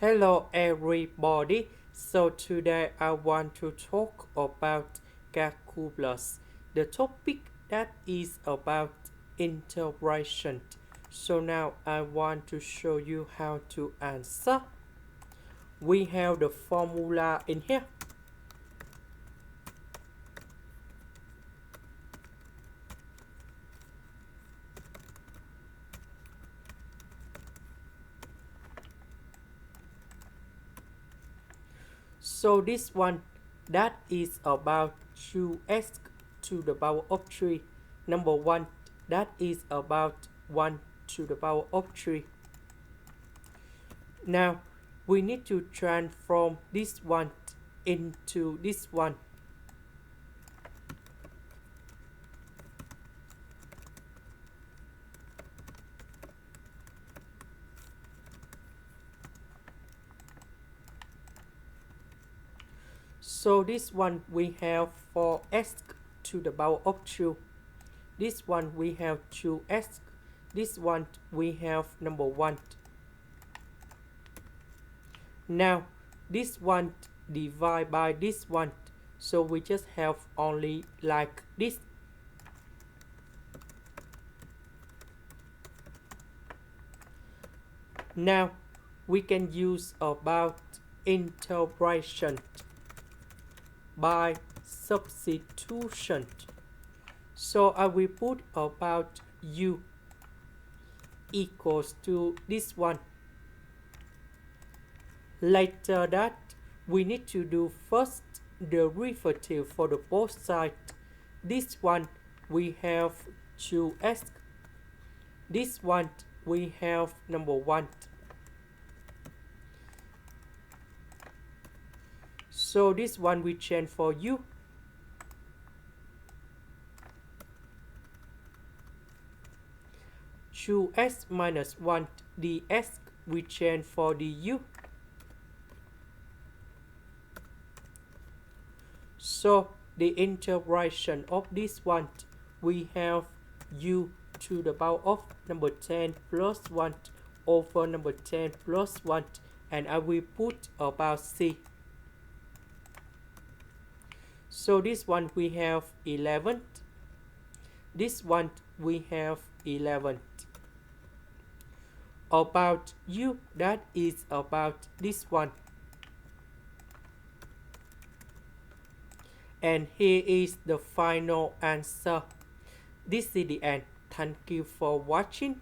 Hello everybody. So today I want to talk about calculus. The topic that is about integration. So now I want to show you how to answer. We have the formula in here. So this one that is about 2x to the power of 3. Number 1 that is about 1 to the power of 3. Now we need to transform this one into this one. So this one we have 4x to the power of 2. This one we have 2x. This one we have number 1. Now this one divide by this one. So we just have only like this. Now we can use about integration by substitution. So I will put about u equals to this one. Later that we need to do first derivative for the both sides. This one we have 2x. This one we have number 1. So this one we change for u. Two x minus 1 dx we change for du. So the integration of this one we have u to the power of number 10 plus 1 over number 10 plus 1, and I will put about c. So this one we have 11. This one we have 11. About u that is about this one. And here is the final answer. This is the end. Thank you for watching.